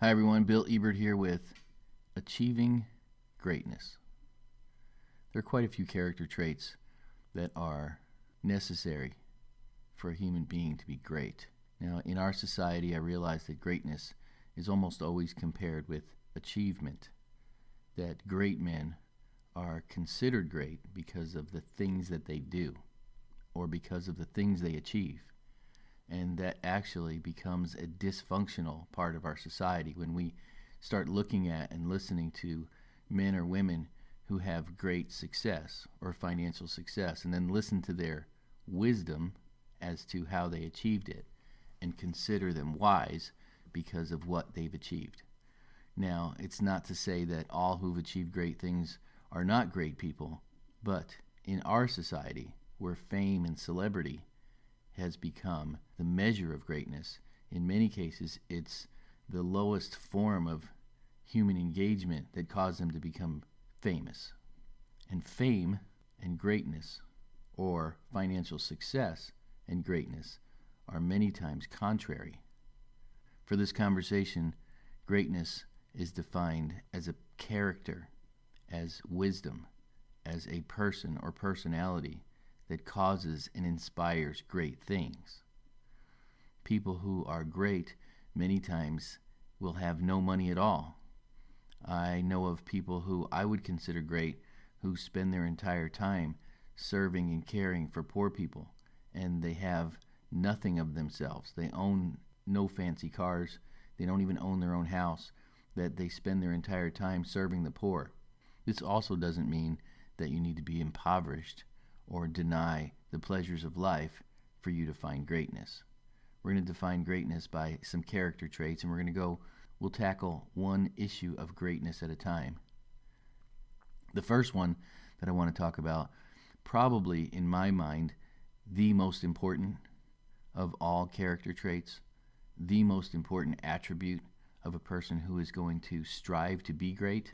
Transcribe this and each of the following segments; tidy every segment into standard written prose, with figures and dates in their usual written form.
Hi everyone, Bill Ebert here with Achieving Greatness. There are quite a few character traits that are necessary for a human being to be great. Now, in our society, I realize that greatness is almost always compared with achievement, that great men are considered great because of the things that they do or because of the things they achieve. And that actually becomes a dysfunctional part of our society when we start looking at and listening to men or women who have great success or financial success and then listen to their wisdom as to how they achieved it and consider them wise because of what they've achieved. Now, it's not to say that all who've achieved great things are not great people, but in our society where fame and celebrity has become the measure of greatness, in many cases it's the lowest form of human engagement that caused them to become famous. And fame and greatness, or financial success and greatness, are many times contrary. For this conversation, greatness is defined as a character, as wisdom, as a person or personality that causes and inspires great things. People who are great many times will have no money at all. I know of people who I would consider great who spend their entire time serving and caring for poor people, and they have nothing of themselves. They own no fancy cars. They don't even own their own house, that they spend their entire time serving the poor. This also doesn't mean that you need to be impoverished or deny the pleasures of life for you to find greatness. We're going to define greatness by some character traits, and we'll tackle one issue of greatness at a time. The first one that I want to talk about, probably in my mind, the most important of all character traits, the most important attribute of a person who is going to strive to be great,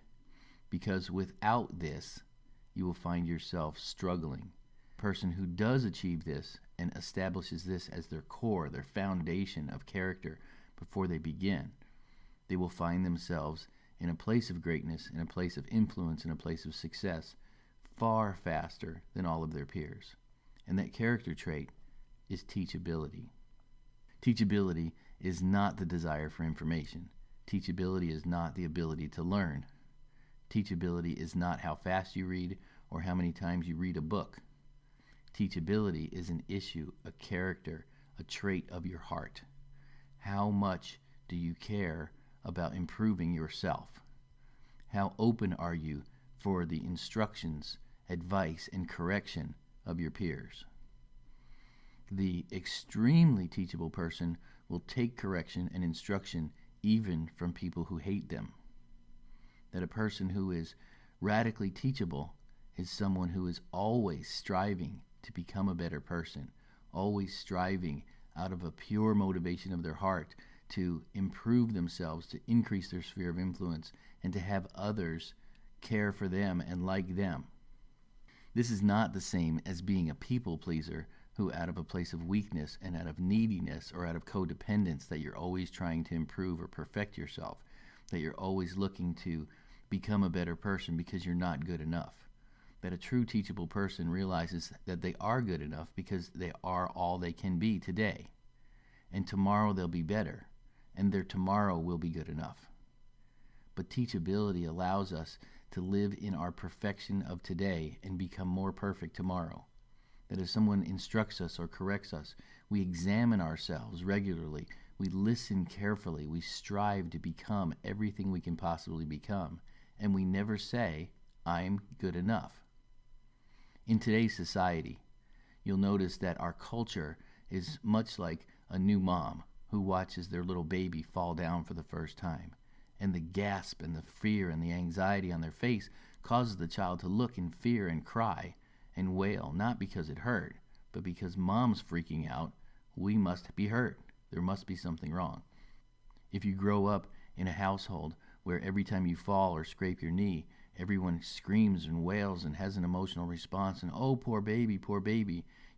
because without this, you will find yourself struggling. A person who does achieve this and establishes this as their core, their foundation of character before they begin, they will find themselves in a place of greatness, in a place of influence, in a place of success far faster than all of their peers. And that character trait is teachability. Teachability is not the desire for information. Teachability is not the ability to learn. Teachability is not how fast you read or how many times you read a book. Teachability is an issue, a character, a trait of your heart. How much do you care about improving yourself? How open are you for the instructions, advice, and correction of your peers? The extremely teachable person will take correction and instruction even from people who hate them. That a person who is radically teachable is someone who is always striving to become a better person, always striving out of a pure motivation of their heart to improve themselves, to increase their sphere of influence, and to have others care for them and like them. This is not the same as being a people pleaser who, out of a place of weakness and out of neediness or out of codependence, that you're always trying to improve or perfect yourself, that you're always looking to become a better person because you're not good enough. That a true teachable person realizes that they are good enough because they are all they can be today. And tomorrow they'll be better, and their tomorrow will be good enough. But teachability allows us to live in our perfection of today and become more perfect tomorrow. That if someone instructs us or corrects us, we examine ourselves regularly, we listen carefully, we strive to become everything we can possibly become, and we never say, I'm good enough. In today's society, you'll notice that our culture is much like a new mom who watches their little baby fall down for the first time. And the gasp and the fear and the anxiety on their face causes the child to look in fear and cry and wail, not because it hurt, but because mom's freaking out. We must be hurt. There must be something wrong. If you grow up in a household where every time you fall or scrape your knee, everyone screams and wails and has an emotional response, and oh, poor baby,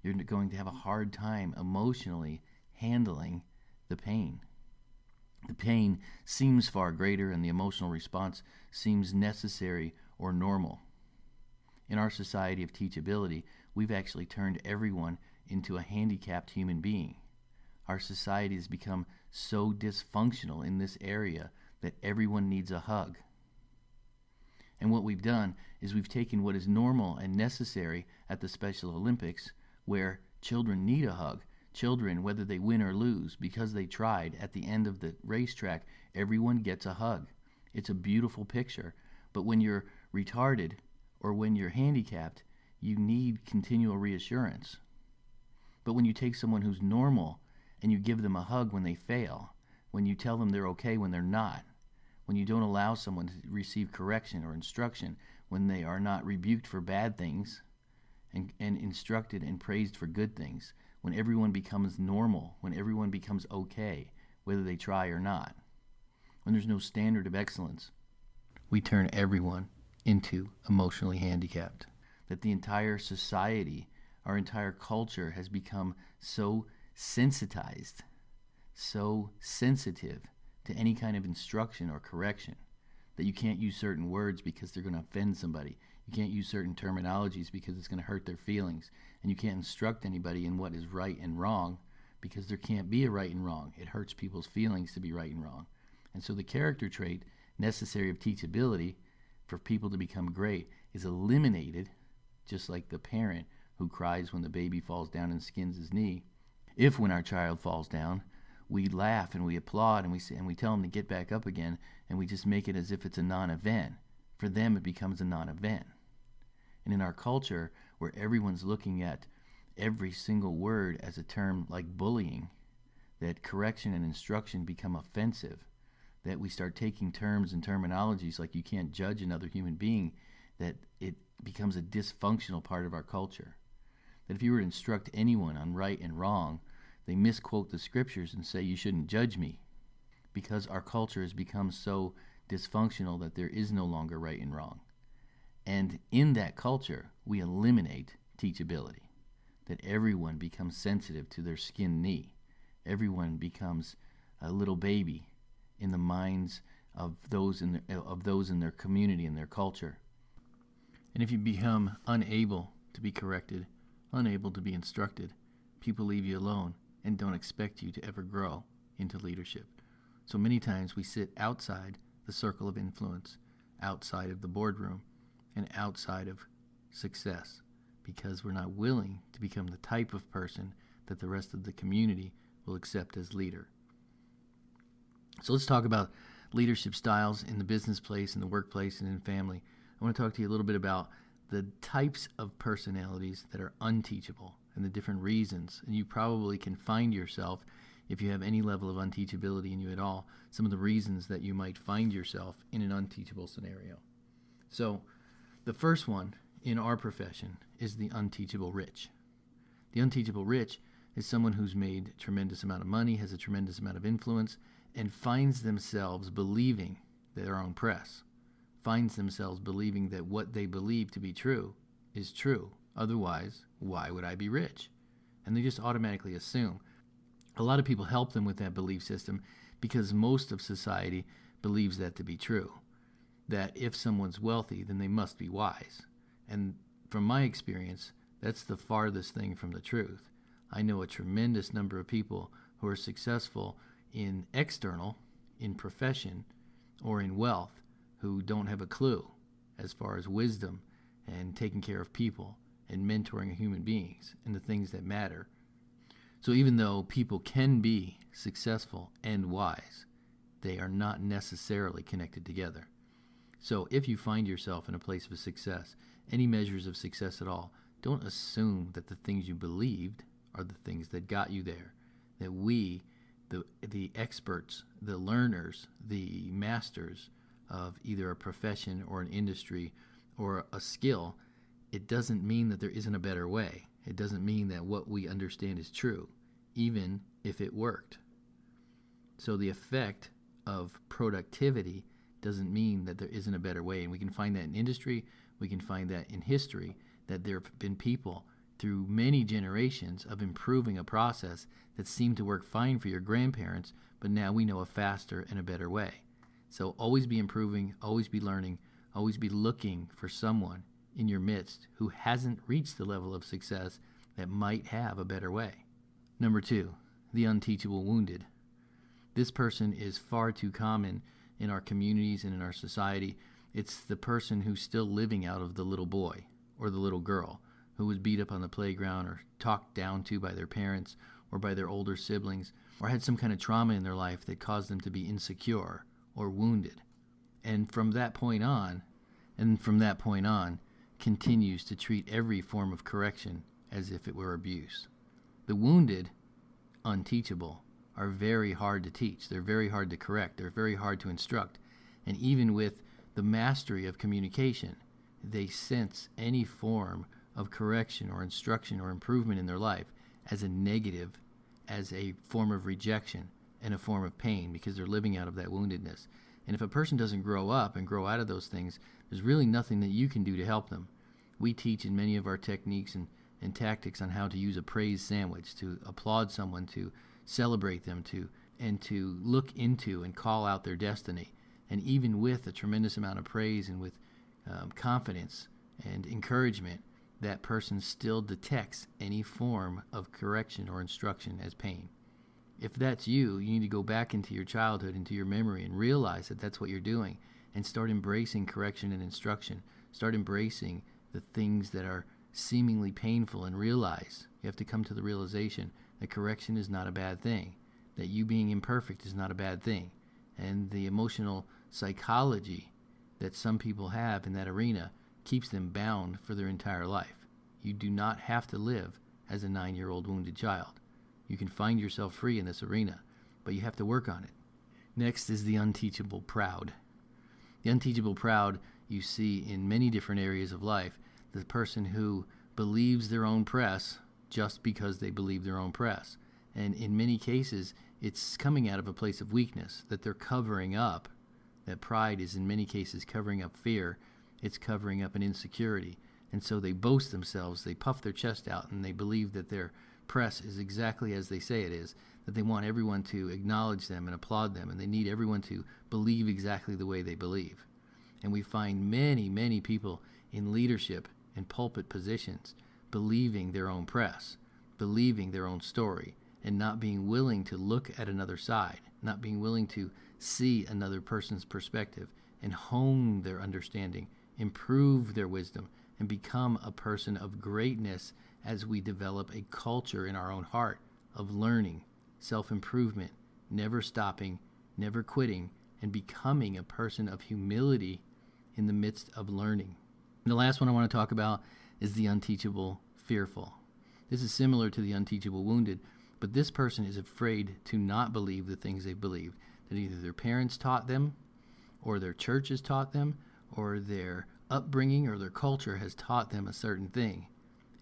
you're going to have a hard time emotionally handling the pain. The pain seems far greater and the emotional response seems necessary or normal. In our society of teachability, we've actually turned everyone into a handicapped human being. Our society has become so dysfunctional in this area that everyone needs a hug. And what we've done is we've taken what is normal and necessary at the Special Olympics, where children need a hug. Children, whether they win or lose, because they tried, at the end of the racetrack, everyone gets a hug. It's a beautiful picture. But when you're retarded or when you're handicapped, you need continual reassurance. But when you take someone who's normal and you give them a hug when they fail, when you tell them they're okay when they're not, when you don't allow someone to receive correction or instruction, when they are not rebuked for bad things and instructed and praised for good things, when everyone becomes normal, when everyone becomes okay, whether they try or not, when there's no standard of excellence, we turn everyone into emotionally handicapped. That the entire society, our entire culture has become so sensitized, so sensitive to any kind of instruction or correction, that you can't use certain words because they're going to offend somebody. You can't use certain terminologies because it's going to hurt their feelings. And you can't instruct anybody in what is right and wrong because there can't be a right and wrong. It hurts people's feelings to be right and wrong. And so the character trait necessary of teachability for people to become great is eliminated, just like the parent who cries when the baby falls down and skins his knee. If when our child falls down, we laugh and we applaud and we tell them to get back up again, and we just make it as if it's a non-event. For them, it becomes a non-event. And in our culture, where everyone's looking at every single word as a term like bullying, that correction and instruction become offensive, that we start taking terms and terminologies like you can't judge another human being, that it becomes a dysfunctional part of our culture. That if you were to instruct anyone on right and wrong, they misquote the scriptures and say you shouldn't judge me, because our culture has become so dysfunctional that there is no longer right and wrong. And in that culture, we eliminate teachability, that everyone becomes sensitive to their skinned knee. Everyone becomes a little baby in the minds of those in their community and their culture. And if you become unable to be corrected, unable to be instructed, people leave you alone and don't expect you to ever grow into leadership. So many times we sit outside the circle of influence, outside of the boardroom, and outside of success, because we're not willing to become the type of person that the rest of the community will accept as leader. So let's talk about leadership styles in the business place, in the workplace, and in family. I want to talk to you a little bit about the types of personalities that are unteachable and the different reasons. And you probably can find yourself, if you have any level of unteachability in you at all, some of the reasons that you might find yourself in an unteachable scenario. So the first one in our profession is the unteachable rich. The unteachable rich is someone who's made a tremendous amount of money, has a tremendous amount of influence, and finds themselves believing their own press, finds themselves believing that what they believe to be true is true. Otherwise, why would I be rich? And they just automatically assume. A lot of people help them with that belief system because most of society believes that to be true, that if someone's wealthy, then they must be wise. And from my experience, that's the farthest thing from the truth. I know a tremendous number of people who are successful in external, in profession, or in wealth, who don't have a clue as far as wisdom and taking care of people and mentoring human beings and the things that matter. So even though people can be successful and wise, they are not necessarily connected together. So if you find yourself in a place of success, any measures of success at all, don't assume that the things you believed are the things that got you there. That we, the experts, the learners, the masters of either a profession or an industry or a skill, it doesn't mean that there isn't a better way. It doesn't mean that what we understand is true, even if it worked. So the effect of productivity doesn't mean that there isn't a better way. And we can find that in industry, we can find that in history, that there have been people through many generations of improving a process that seemed to work fine for your grandparents, but now we know a faster and a better way. So always be improving, always be learning, always be looking for someone in your midst who hasn't reached the level of success that might have a better way. Number 2, the unteachable wounded. This person is far too common in our communities and in our society. It's the person who's still living out of the little boy or the little girl who was beat up on the playground or talked down to by their parents or by their older siblings, or had some kind of trauma in their life that caused them to be insecure or wounded. And from that point on, continues to treat every form of correction as if it were abuse. The wounded, unteachable, are very hard to teach. They're very hard to correct. They're very hard to instruct. And even with the mastery of communication, they sense any form of correction or instruction or improvement in their life as a negative, as a form of rejection and a form of pain, because they're living out of that woundedness. And if a person doesn't grow up and grow out of those things, there's really nothing that you can do to help them. We teach in many of our techniques and tactics on how to use a praise sandwich, to applaud someone, to celebrate them, and to look into and call out their destiny. And even with a tremendous amount of praise and with confidence and encouragement, that person still detects any form of correction or instruction as pain. If that's you, you need to go back into your childhood, into your memory, and realize that that's what you're doing, and start embracing correction and instruction. Start embracing the things that are seemingly painful, and realize, you have to come to the realization that correction is not a bad thing, that you being imperfect is not a bad thing. And the emotional psychology that some people have in that arena keeps them bound for their entire life. You do not have to live as a 9-year-old wounded child. You can find yourself free in this arena, but you have to work on it. Next is the unteachable proud. The unteachable proud you see in many different areas of life. The person who believes their own press just because they believe their own press. And in many cases, it's coming out of a place of weakness, that they're covering up. That pride is in many cases covering up fear. It's covering up an insecurity. And so they boast themselves, they puff their chest out, and they believe that their press is exactly as they say it is, that they want everyone to acknowledge them and applaud them, and they need everyone to believe exactly the way they believe. And we find many, many people in leadership and pulpit positions believing their own press, believing their own story, and not being willing to look at another side, not being willing to see another person's perspective and hone their understanding, improve their wisdom, and become a person of greatness as we develop a culture in our own heart of learning, self-improvement, never stopping, never quitting, and becoming a person of humility in the midst of learning. And the last one I want to talk about is the unteachable fearful. This is similar to the unteachable wounded, but this person is afraid to not believe the things they believe, that either their parents taught them, or their church has taught them, or their upbringing or their culture has taught them a certain thing.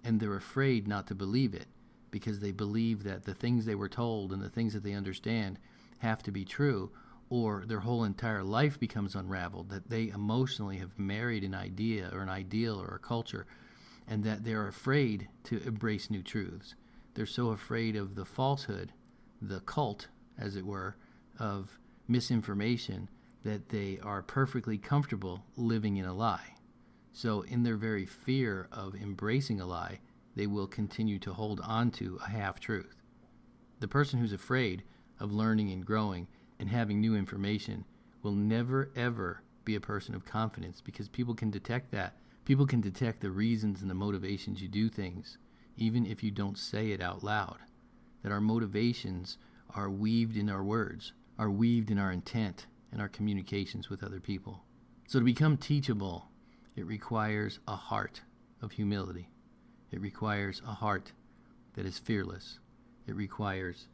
And they're afraid not to believe it because they believe that the things they were told and the things that they understand have to be true, or their whole entire life becomes unraveled, that they emotionally have married an idea or an ideal or a culture, and that they're afraid to embrace new truths. They're so afraid of the falsehood, the cult, as it were, of misinformation, that they are perfectly comfortable living in a lie. So in their very fear of embracing a lie, they will continue to hold on to a half-truth. The person who's afraid of learning and growing and having new information will never, ever be a person of confidence, because people can detect that. People can detect the reasons and the motivations you do things, even if you don't say it out loud. That our motivations are weaved in our words, are weaved in our intent and our communications with other people. So to become teachable, it requires a heart of humility. It requires a heart that is fearless. It requires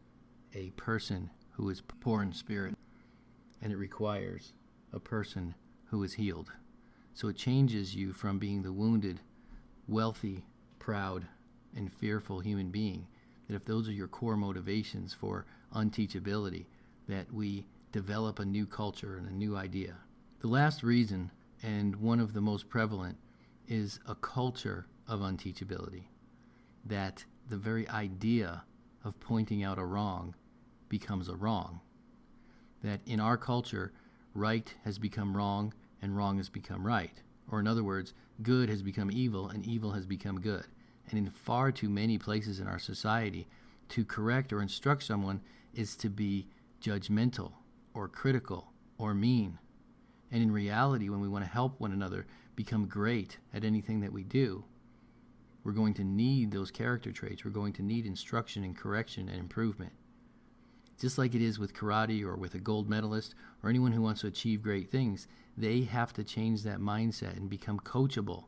a person who is poor in spirit. And it requires a person who is healed. So it changes you from being the wounded, wealthy, proud, and fearful human being, that if those are your core motivations for unteachability, that we develop a new culture and a new idea. The last reason, and one of the most prevalent, is a culture of unteachability. That the very idea of pointing out a wrong becomes a wrong. that in our culture, right has become wrong and wrong has become right. Or in other words, good has become evil and evil has become good. And in far too many places in our society, to correct or instruct someone is to be judgmental or critical or mean. And in reality, when we want to help one another become great at anything that we do, we're going to need those character traits. We're going to need instruction and correction and improvement. Just like it is with karate or with a gold medalist or anyone who wants to achieve great things, they have to change that mindset and become coachable,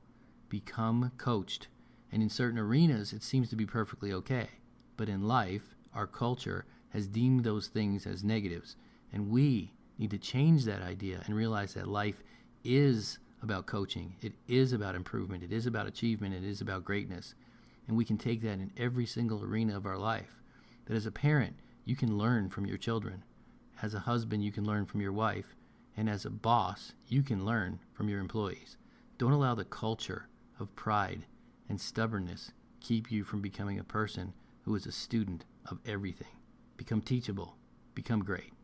become coached. And in certain arenas, it seems to be perfectly okay. But in life, our culture has deemed those things as negatives. And we need to change that idea and realize that life is about coaching. It is about improvement. It is about achievement. It is about greatness. And we can take that in every single arena of our life. That as a parent, you can learn from your children. As a husband, you can learn from your wife. And as a boss, you can learn from your employees. Don't allow the culture of pride and stubbornness keep you from becoming a person who is a student of everything. Become teachable. Become great.